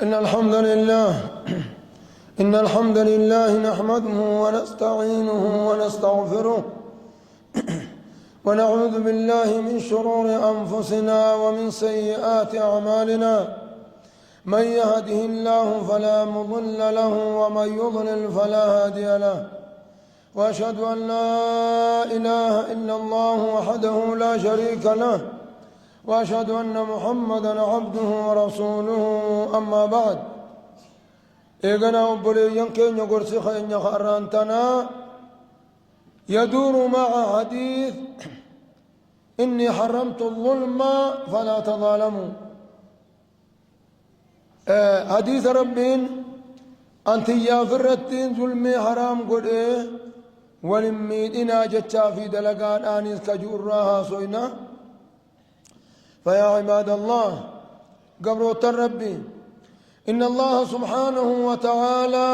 إن الحمد لله إن الحمد لله نحمده ونستعينه ونستغفره ونعوذ بالله من شرور أنفسنا ومن سيئات أعمالنا من يهده الله فلا مضل له ومن يضلل فلا هادي له وأشهد أن لا إله إلا الله وحده لا شريك له وأشهد أن محمدًا عبده ورسوله أما بعد إيغنا وبليين كين يقرسي خين يخرانتنا يدور مع حديث إني حرمت الظلم فلا تظالموا حديث ربين أنت يا فرتين ظلمي حرام قد ولميدنا جتشا في دلقان آنس كجوراها سوينا فيا عباد الله قبروت ربي إن الله سبحانه وتعالى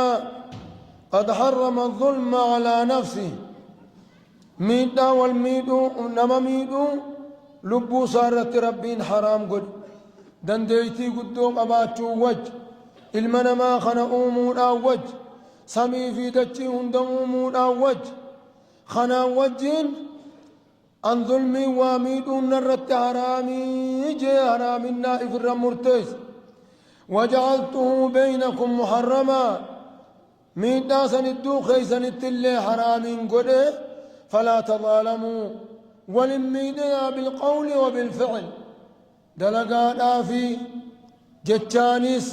قد حرم الظلم على نفسه ميدا والميدو نما ميدو لبو صارت ربين حرام قد دنديتي قدو قباتشو وجه المنا ما خنقومون وجه سمي في دتشي هندمومون وجه خنا وجين أن ظلمي واميدون نرت حرامي جي حرام النائف الرمرتيس وجعلته بينكم محرما ميدا سندو خيسن التلي حرام قده فلا تظالموا ولميدنا بالقول وبالفعل دلقانا في جتانيس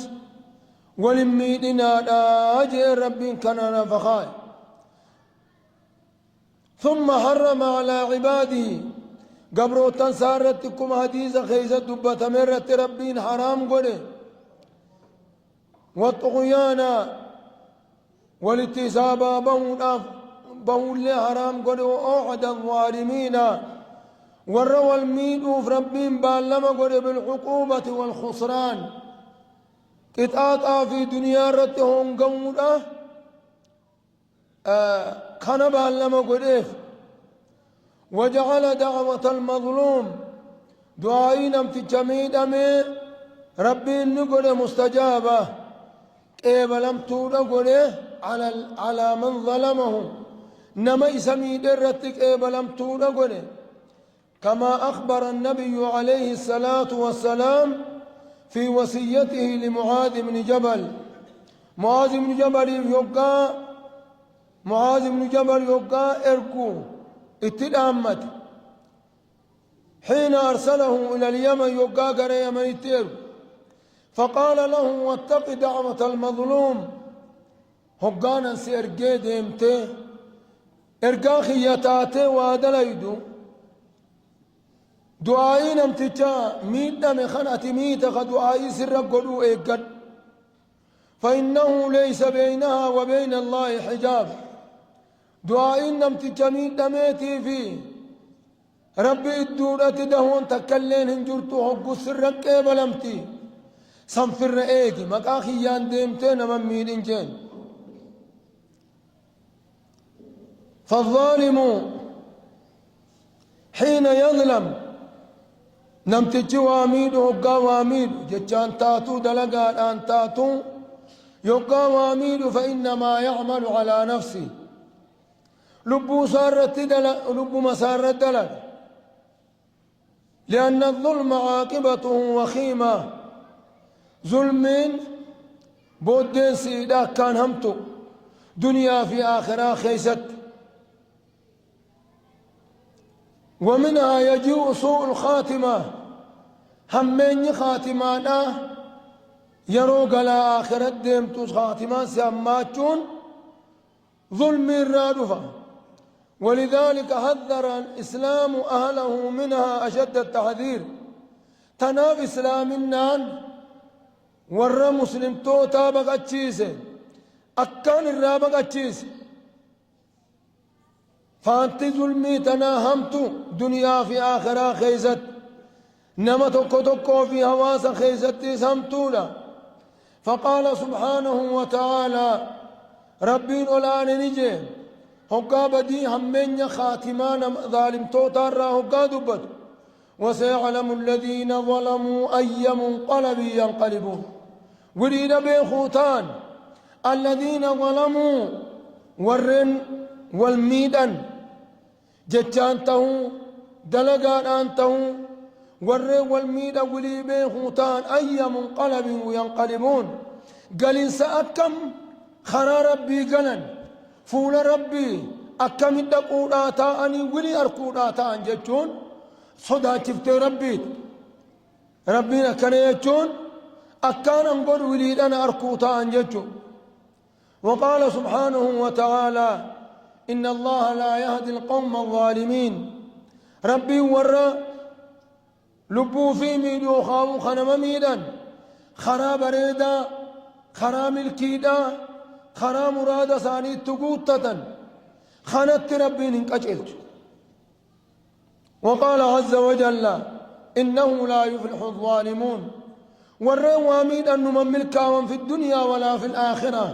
ولميدنا جي رب كان نفخاي ثم حرم على عباده قبرو تنسارتكم حديث خيزة دبة مرة ربين حرام قده والطغيانا والاتسابا بول حرام قده وأوعد الظالمين والروى الميدو في ربين بالما قده بالعقوبة والخسران كتاتا في دنيا رتهم قودا كان بالما قده وجعل دعوة المظلوم دعائنا في جميد أمي ربي نقول مستجابة قبلم تقول على من ظلمه نما يسمي درتك قبلم تقول كما أخبر النبي عليه الصلاة والسلام في وصيته لمعاذ بن جبل معاذ بن جبل يبقى إركو اتدامت حين أرسله إلى اليمن يبقى قرى يمن التير فقال له واتق دعوة المظلوم هقانا سيرقى ديمته إرقا خياتاته وادليدو دعائي نمتجا ميتا مخنات ميتا دعائي سر قلو إيقاد فإنه ليس بينها وبين الله حجاب دعائي نمتجا ميتا ميتي فيه ربي الدورة دهون تكلين هنجرتو حقو سر قبلمتي سنفر إيقي مقاخي يان ديمتين من ميدين جين فالظالم حين يظلم نمتجي واميد هقا واميد ججان تاتو دلقان آن تاتو يقا واميد فإنما يعمل على نفسه لبو سارت دلق لبو مسارت دلق لأن الظلم عاقبته وخيمة ظلم بودين سيدا كان همتو دنيا في آخرة خيست ومنها يجيء سوء الخاتمة همين خاتمانا يروق على آخرة ديمتوس خاتمان سياماتون ظلم الرادفة ولذلك حذر الإسلام أهله منها أشد التحذير تناف إسلام النان ور مسلم توتا بقاتشيسه أكان الرابق أتشيسه فانت ظلمي تناهمتو دنيا في آخرة خيزت نما تكو في هواس خيزت سمتونا فقال سبحانه وتعالى ربي الآن نجي هقا بدي همين خاتمان ظالم توتار هقا دبت وسيعلم الذين ظلموا أي منقلب ينقلبون وليد بيخوتان الذين ظلموا ورن والميدن جتان تهو دلقان أنتهو ورن والميدن ولي بيخوتان أي منقلب ينقلبون قال سأكم خرا ربي قلن فول ربي أكم الدقونا تاني ولي أركونا تان جتون صدا شفت ربنا كان يجون أكان نقول وليد أنا أركوتا أنجتو. وقال سبحانه وتعالى إن الله لا يهدي القوم الظالمين ربي ورى لبو في ميدو خاو خنم ميدا خرا بريدا خرا ملكيدا خرا مراد ثاني تقوتة خنت ربي ننكجلت. وقال عز وجل إنه لا يفلح الظالمون والروامين أن نملكا في الدنيا ولا في الآخرة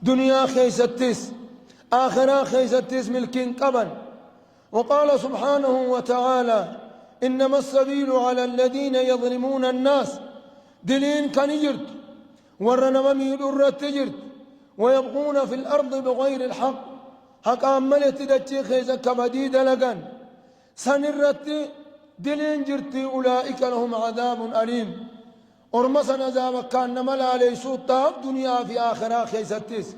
دنيا خيستيس آخرة خيستيس ملكين قبل. وقال سبحانه وتعالى إنما السبيل على الذين يظلمون الناس دلين كان يجرد ورنما ميدور تجرد ويبغون في الأرض بغير الحق حق أملت دتي خيزة كبديد لغن سنرت دلين جرتي أولئك لهم عذاب أليم ورمسنا زابك كان ملا ليسوا الطاب دنيا في آخرة خيستيس.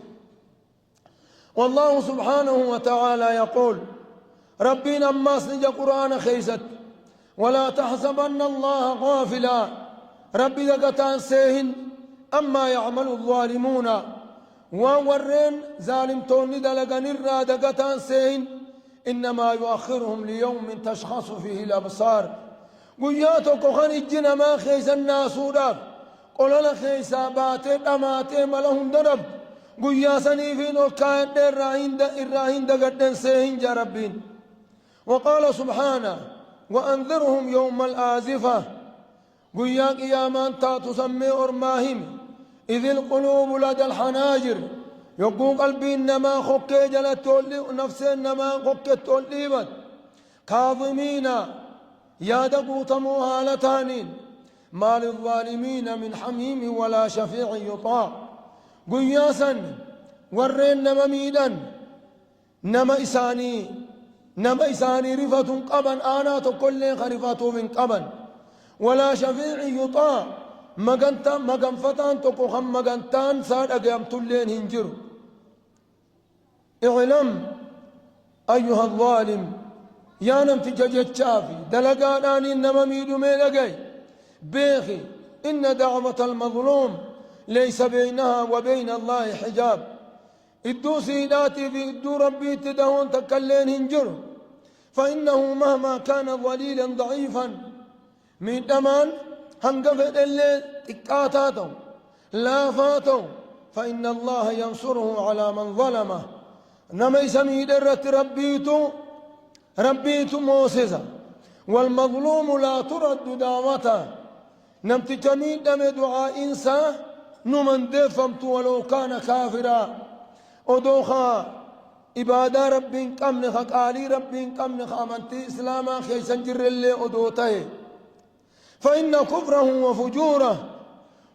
والله سبحانه وتعالى يقول ربنا أماس نجا قرآن خيست ولا تحسبن الله غافلا ربي دقتان سيهن أما يعمل الظالمون وورين ظالم توني دلقن الرا دقتان سيهن إنما يؤخرهم ليوم تشخص فيه الأبصار قياتك خان الجنة ما خيس الناس وداب قلنا خيسا باتين أماتين ملهم درب قياسني في نوكاين الراهين دقتان سيهن جربين. وقال سبحانه وأنذرهم يوم الآزفة قيا قيامان تسمي أرماهم إذ القلوب لدى الحناجر يقول قلبي إنما خكي جلت تولي نفسي إنما خكي توليبت كاظمين يا دقوت مهالتانين ما للظالمين من حميم ولا شفيع يطاع قياسا ورين نما ميدا نما إساني رفة قبن آنات كل خرفة من قبن ولا شفيع يطاع مغنفتان تقو خم مغنتان ساد أقيام تلين هنجر. اعلم أيها الظالم يا نمت ججت شافي دلقان إنما ميدو ميلقاي بيخي إن دعوة المظلوم ليس بينها وبين الله حجاب إدو سيداتي في إدو ربي تدهون تكلين هنجر فإنه مهما كان ظليلا ضعيفا من دمان هنقفل اللي تكاتاتهم لا فاتوا فإن الله ينصره على من ظلمه نما يسمي درت ربيتو موسيسا والمظلوم لا ترد دعوته نمت جميل دم دعاء إنسا نمن دفمت ولو كان كافرا ودوخا إبادة رب قمن خالي رب قمن خامنتي إسلاما خيسا جر اللي أدوته فإن كفره وفجوره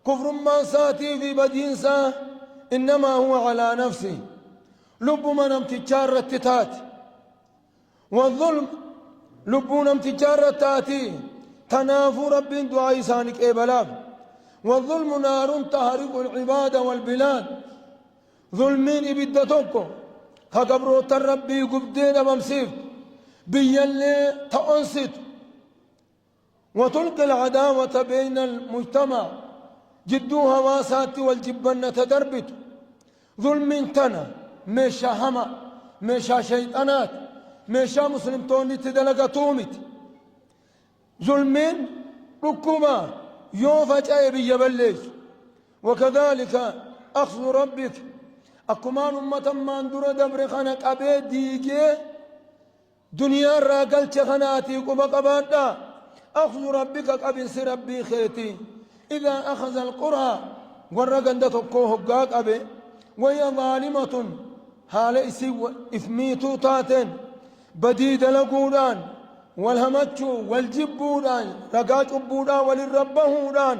كفر ما ساتي في بدينسا إنما هو على نفسه لب من امتجار التتات والظلم لب من امتجار التاتي تنافو رب دعاء سانك إبلاب والظلم نار تهرق العباد والبلاد ظلمين إبدتوكو هقبرو تربي قبدين ممسيف بيالي تأنست وتلقي العداوة بين المجتمع جدوها واسات والجبنة تدربت ظلم تنا مشا هما مشا شيطانات مشا مسلم توني تدلق تومت ظلمين ركوما يوفج أي بيبليش. وكذلك أخذ ربك أكمان أمة ما اندر دبر خانك أبي ديجي دنيا راقل خناتي قبا قبادا أخذ ربك أبن سربي خيتي إذا أخذ القرى ورقند تقوه قاق أبي وهي ظالمة هالئسي إثميتو تاتين بديد لقودان والهمتشو والجبودان رقاج أبودان وللربهودان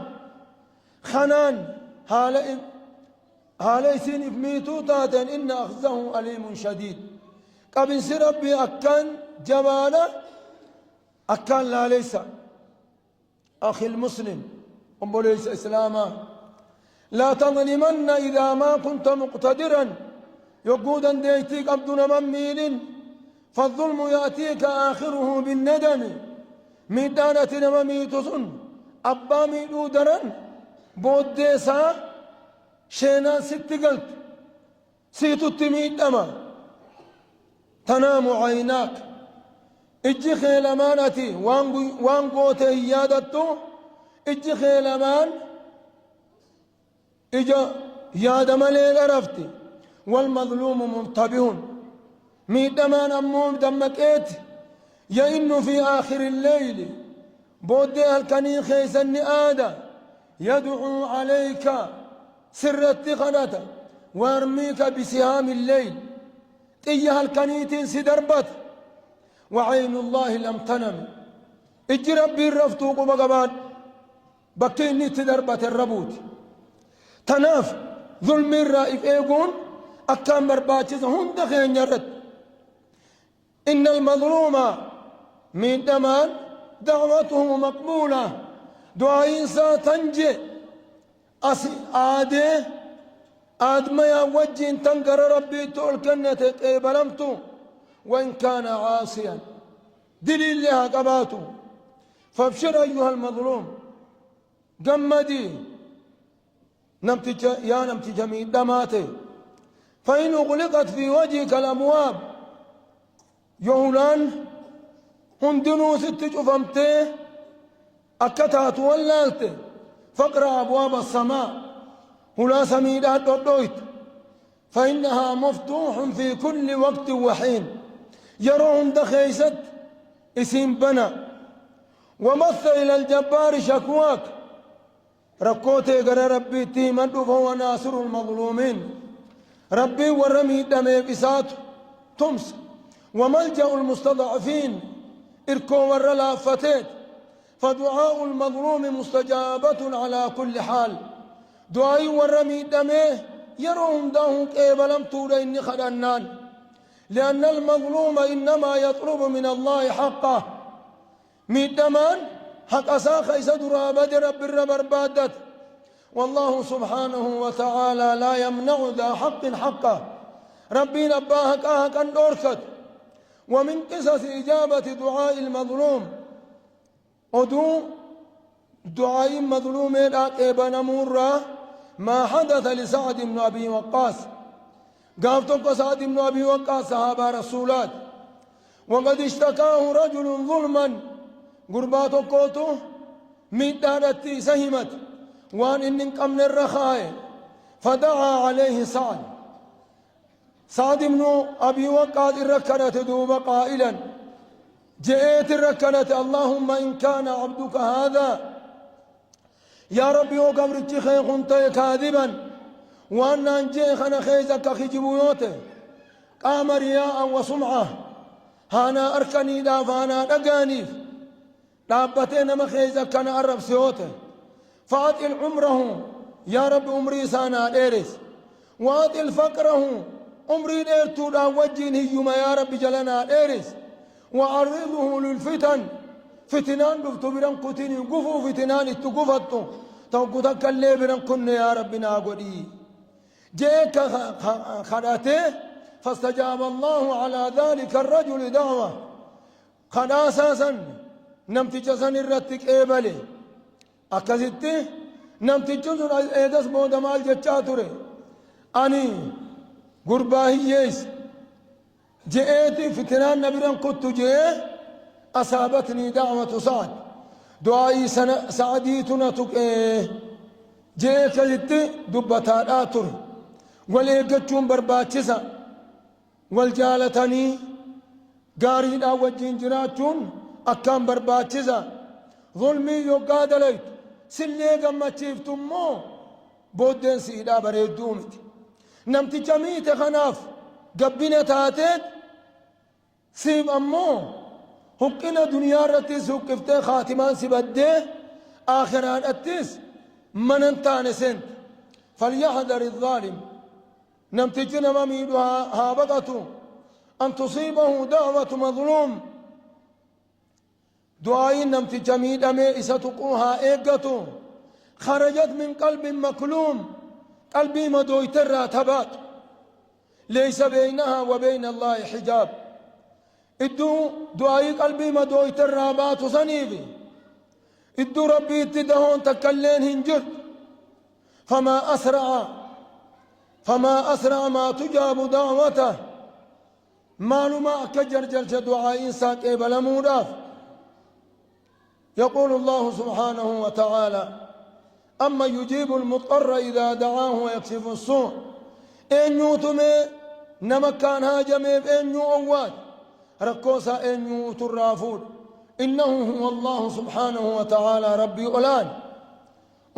خنان هالي سين إفميتو تاتين إن أخذه أليم شديد قبل ربي أكان جبانا أكان لا ليس أخي المسلم أم ليس إسلاما لا تظلمن إذا ما كنت مقتدرا يقودا ديتيك عبدنا مميل فالظلم يأتيك آخره بالندم ميدانة نمميتسن أبا ميدو درن بوديسا شينا ستقلت سيتو التميد أما تنام عيناك اجي خيلمانتي وان قوتي يادتو اجي خيلمان اجا ياد مليل رفتي والمظلوم منتبه ميدمان أموم دمكيت يئن في آخر الليل بودي الكني خيسن آدى يدعو عليك سر التقنة ويرميك بسهام الليل تيها الكنيت سدربت وعين الله لم تنم اجي ربي الرفتوق بقبان بكيني تدربت الربوت تناف ظلم الرائف ايقون أكام برباتيز هند خين يرد إن المظلوم من دمان دعوته مقبولة دعاء إنسان تنجي آدم يا وجه تنقر ربي تقول كنة قبلمته وإن كان عاصيا دليل لها قباته فابشر أيها المظلوم جمدي نمتي جميع دماتي فإن أغلقت في وجهك الأبواب يولان هندنو ست فمته أكتات ولالته فاقرأ أبواب السماء هلا سميدات دويت فإنها مفتوح في كل وقت وحين يرون دخيست اسم بنا ومث إلى الجبار شكواك ركوتي قرى ربي تيمن فهو ناصر المظلومين ربي ورمي دمي بسات تمس وملجأ المستضعفين إركو ور لافتيت فدعاء المظلوم مستجابة على كل حال دعاء ورمي دمي يرون داهم قبلم تولين خدنان لأن المظلوم إنما يطلب من الله حقه ميدمان حق أساخ إسدر أبد رب الربربادت والله سبحانه وتعالى لا يمنع ذا حق حقه ربي نباهك كان دوركت ومن قصص إجابة دعاء المظلوم ودو دعاء المظلوم راقب نمورا ما حدث لسعد بن أبي وقاص قافتك سعد بن أبي وقاص صحابة رسولات وقد اشتكاه رجل ظلما قرباتك قوته من دارتي سهمت وان إنك من الرخاء فدعا عليه سعد بن أبي وقاص الركنة دوب قائلا جئت الركنة اللهم إن كان عبدك هذا يا ربي وقبرك خيخ انت كاذبا وأن أنجيخنا خيزك خجبويوته قام رياء وسمعة هانا أركني دافانا دقانيف دابتين ما خيزك أنا أرب سيوته فأطل عمره يا رب عمري سانا ديرس وأطل فقره عمري ديرتو دا وجين هيما يا رب جلنا ديرس وعرضه للفتن فتنان دفتو بران قتني قفو فتنان اتقفتو توقتك اللي بران كن يا ربنا قدي جيك خداته فاستجاب الله على ذلك الرجل دعوة خدا أساسا نمتجسن الرتك إيبالي أكذبته نمتجسن إيدس بودمال جتشاتوري أني قرباهيس جئتي فتنان نبران قدت جئ أصابتني دعوة سعد دعائي سعديتنا تك جئ كذبت دبتان آتر وليقتشون برباتشسا والجالتني قارين وجين جراتشون أكام برباتشسا ظلمي يقاد ليت سلي قمت شفتمو بودين سيدا بريدومت نمتي جميت خناف قبنا تاتت سيب أمو حقنا دنيا رتس حقفته خاتمان سبده آخران أتس من انتان سنت فليحذر الظالم نمتجن مميدها هابقته أن تصيبه دعوة مظلوم دعائي نمتج ميد أمي تقوها إيقته خرجت من قلب مكلوم قلبي مدويتر تبات ليس بينها وبين الله حجاب إدو دعائي قلبي مدويتر بات سنيفي إدو ربي اتدهون تكلين هنجر فما أسرع ما تجاب دعوته معلومة كجر جرش دعاء ساك إبلا موداف يقول الله سبحانه وتعالى أما يجيب المضطر إذا دعاه ويكشف السوء إن يوتمي نمكان هاجمي إن يؤوات ركوسا إن يوت الرافود إنه هو الله سبحانه وتعالى ربي أولان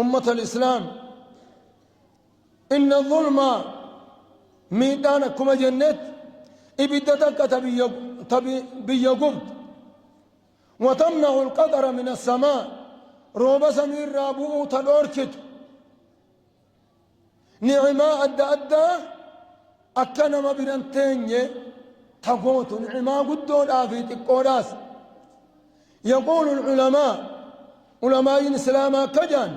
أمة الإسلام إن الظلم ميدانكم جنت إبدتك بيقبت وتمنع القدر من السماء روب سمير رابو تدوركت نعماء أدى أكنما برنتين تقوت نعماء قدون آفيت القراس يقول العلماء علماء الإسلام كجان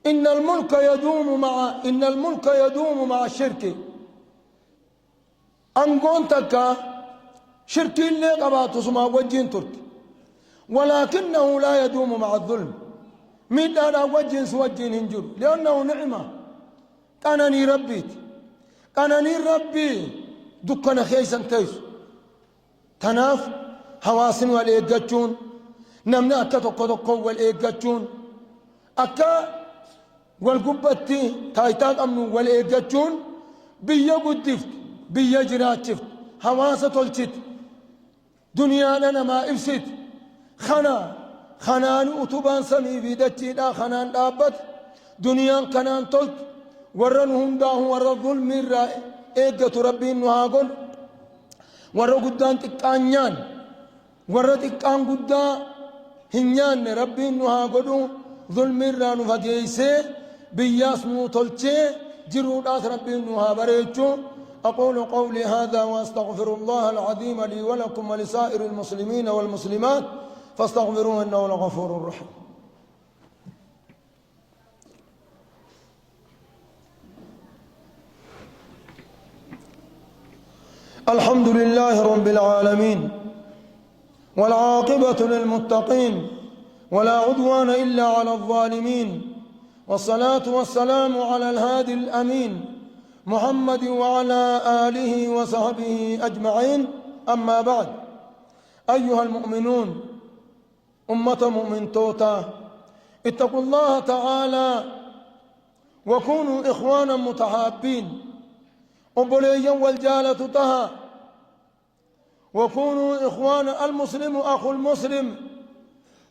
إن الملك يدوم مع الشرك أنقون تكا شرك اللي قباتو سما وجين ترك ولكنه لا يدوم مع الظلم من أنا وجين سوجين هنجر لأنه نعمة كانني ربي دكنا خيسا تيس تناف حواسن والإيقاتشون نمنا أكا تقو والإيقاتشون أكا والقبتي تايتاق أمنو والإيقاتشون بيا قدفت بيا جراتشفت حواسة تلشت دنيانا ما إفسد خنان أتوبان سمي في دجيدا خنان دابت دنيان كنان تلت ورن هنداه ور الظلم الرأي إيقة ربي نهاقل ور قدان تقانيان ور تقان قدا هنيان ربي نهاقلو ظلم الرأي فجيسي بياسمو تلشي جرودات ربي نهابريتشو أقول قولي هذا وأستغفر الله العظيم لي ولكم ولسائر المسلمين والمسلمات فاستغفروه إنه لغفور رحيم الحمد لله رب العالمين والعاقبة للمتقين ولا عدوان إلا على الظالمين والصلاة والسلام على الهادي الأمين محمد وعلى آله وصحبه أجمعين أما بعد أيها المؤمنون أمة مؤمن توتا اتقوا الله تعالى وكونوا إخوانا متحابين أبليا والجالة تها وكونوا إخوانا المسلم أخو المسلم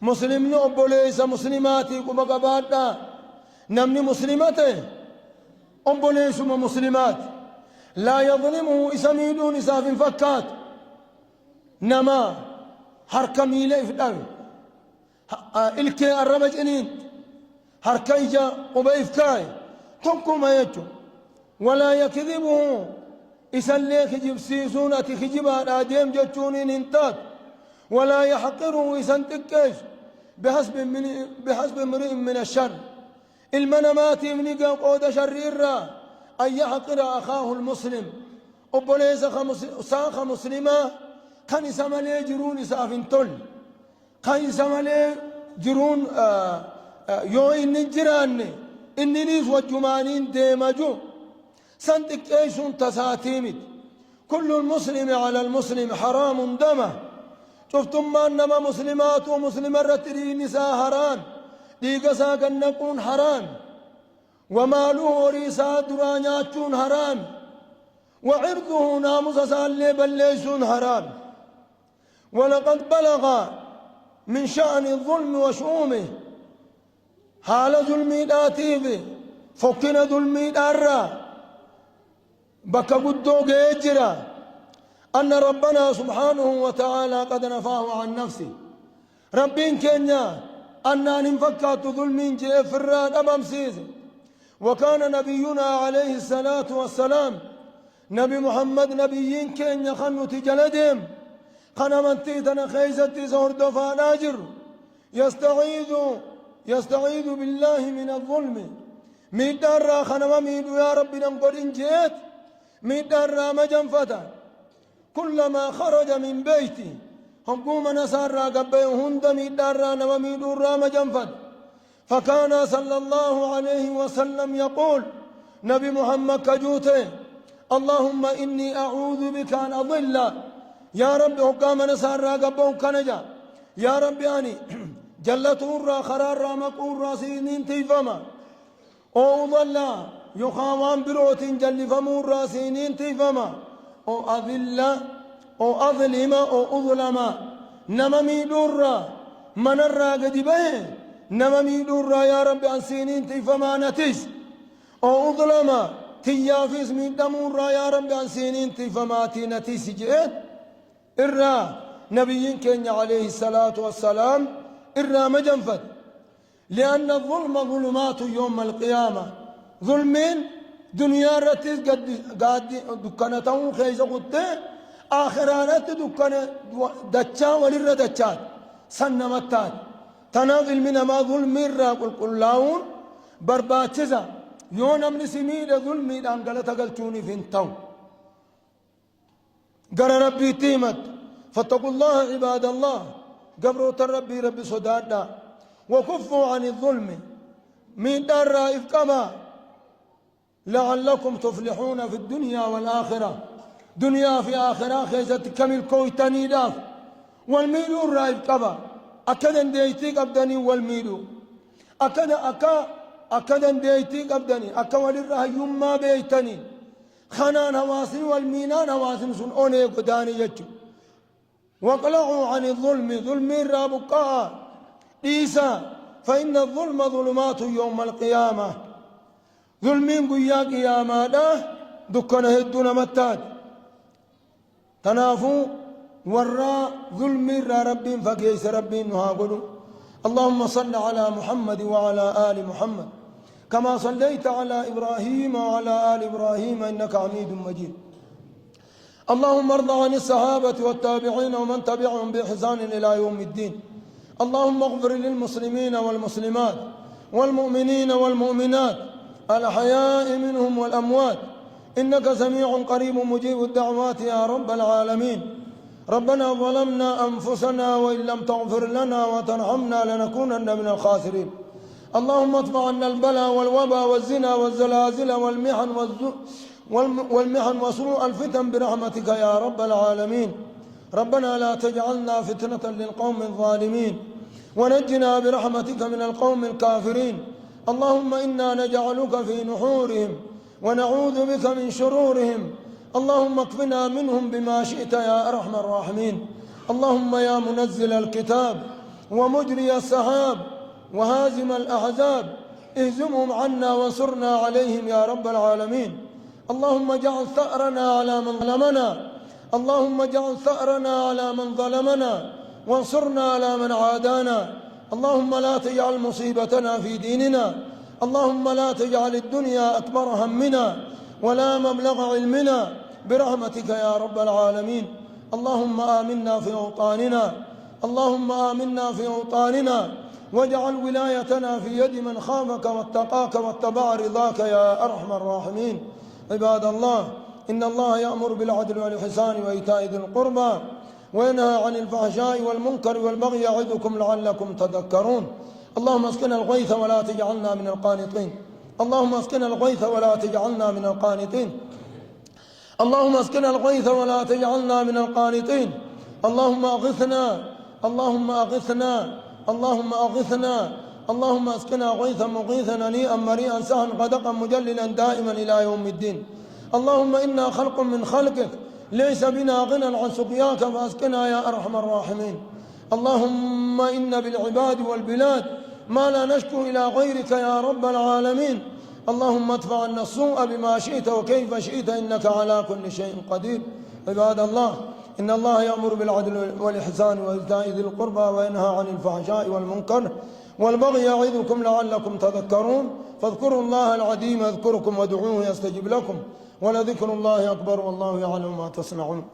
مسلم أبليس مسلماتي كبقباتا نمني مسلمته أبليسم مسلمات لا يظلمه إسميدون إساف فكات نما حركمي ليف الأرض إلكي الرمج إنين حركيجا وبإفكاي تنكم ما يجو ولا يكذبه إسلي خجب سيسونة خجبا آدم جتشونين انتات ولا يحقره إسنتكيش بحسب امرئ من الشر المنامات من قود شريرا أن يحقر أخاه المسلم أبوليس ساخ مسلما كان يسمى جرون سافن تل كان يسمى جرون يو إن جيران إننيس وجمانين ديمجو سنتك إيشون تساتيمت كل المسلم على المسلم حرام دمه شفتم ما إنما مسلمات ومسلمات رتري نساء هران ديقسا كنكون حرام وماله ريسا درانياتون حرام وعرضه ناموس سالي بليسون حرام ولقد بلغ من شأن الظلم وشؤومه حال ظلمي داتيفي فكنا ظلمي دارا بك قدو جيجرا أن ربنا سبحانه وتعالى قد نفاه عن نفسه ربين كينيا أننا نفكات ظلمين جاء فران أمام سيزي. وكان نبينا عليه الصلاة والسلام نبي محمد نبيين كين يخنو تجلدهم خنمنتيتنا خيزتي زهر دفا ناجر يستعيذ بالله من الظلم ميدار خنما ميدو يا ربي نمقرين جيت ميدار مجنفتا كلما خرج من بيتي هم قوم نسار قبيه هند ميدار نما ميدو مجنفت فكان صلى الله عليه وسلم يقول نبي محمد كجوته اللهم إني أعوذ بك أن أضل يا رب حكام نسار قبه كنجا يا رب يعني جلتور را خرار را مقور را سينين تيفما او ضل يخاوان بروت جل فمور را سينين تيفما او أذل او أظلم او أظلم نممي دور من الرا قد به نممي دور يا رب عن سينين تيفما نتيس او أظلم تيافيس من دمور يا رب عن سينين تيفما تينتيس جئت الرا نبيين كين عليه الصلاة والسلام إرى مجنفت لأن الظلم ظلمات يوم القيامة ظلمين دنيا رتز قد دكانتهم خيزة قد آخرانات دكان دچا ولر دچات سنمتات تناظل من ما ظلم را قل قلاون برباتزا يون من سميد ظلمي دانقلت قلتوني فينتو قال ربي تيمت فاتقوا الله عباد الله قبروا ربي ربي صدادا وكفوا عن الظلم من دار إفكما لعلكم تفلحون في الدنيا والآخرة دنيا في آخرة خيزت كمل كويتاني داف والميلو رايف كبا أكدا ديتيك أبداني والميلو أكدا ديتيك أبداني أكا وللره يما بيتني خنان هواسن والمينان هواسن سن أوني قداني يجو واقلعوا عن الظلم ظلم رابقاء عيسى فإن الظلم ظلمات يوم القيامة ظلمين قيا قياما دكنا هدنا متاد تنافوا وراء ظلم رب فكيس رب نهاقلوا اللهم صل على محمد وعلى آل محمد كما صليت على إبراهيم وعلى آل إبراهيم إنك حميد مجيد اللهم ارض عن الصحابة والتابعين ومن تبعهم بإحسان إلى يوم الدين اللهم اغفر للمسلمين والمسلمات والمؤمنين والمؤمنات الأحياء منهم والأموات إنك سميع قريب مجيب الدعوات يا رب العالمين ربنا ظلمنا أنفسنا وإن لم تغفر لنا وترحمنا لنكونن من الخاسرين اللهم اطفع عنا البلاء والوباء والزنا والزلازل والمحن وسوء الفتن برحمتك يا رب العالمين ربنا لا تجعلنا فتنة للقوم الظالمين ونجنا برحمتك من القوم الكافرين اللهم إنا نجعلك في نحورهم ونعوذ بك من شرورهم اللهم اكفنا منهم بما شئت يا أرحم الراحمين اللهم يا منزل الكتاب ومجري السحاب وهازم الأحزاب اهزمهم عنا وانصرنا عليهم يا رب العالمين اللهم اجعل ثأرنا على من ظلمنا اللهم اجعل ثأرنا على من ظلمنا وانصرنا على من عادانا اللهم لا تجعل مصيبتنا في ديننا اللهم لا تجعل الدنيا أكبر همنا ولا مبلغ علمنا برحمتك يا رب العالمين اللهم آمنا في أوطاننا اللهم آمنا في أوطاننا واجعل ولايتنا في يد من خافك واتقاك واتبع رضاك يا أرحم الراحمين عباد الله إن الله يأمر بالعدل والإحسان وإيتاء ذي القربى وينهى عن الفحشاء والمنكر والبغي يعظكم لعلكم تذكرون اللهم اسقنا الغيث ولا تجعلنا من القانطين اللهم اسقنا الغيث ولا تجعلنا من القانطين اللهم اسقنا الغيث ولا تجعلنا من القانطين اللهم أغثنا اللهم أغثنا اللهم أغثنا اللهم اسقنا غيثا مغيثا هنيئا مريئا سهلا غدقا مجللا دائما إلى يوم الدين اللهم إنا خلق من خلقك ليس بنا غنى عن سقياك فاسقنا يا أرحم الراحمين اللهم إن بالعباد والبلاد ما لا نشكو إلى غيرك يا رب العالمين اللهم ادفع عنا السوء بما شئت وكيف شئت إنك على كل شيء قدير عباد الله إن الله يأمر بالعدل والإحسان وإيتاء ذي القربى وينهى عن الفحشاء والمنكر والبغي يعظكم لعلكم تذكرون فاذكروا الله العظيم يذكركم وادعوه يستجب لكم ولذكر الله أكبر والله يعلم ما تصنعون.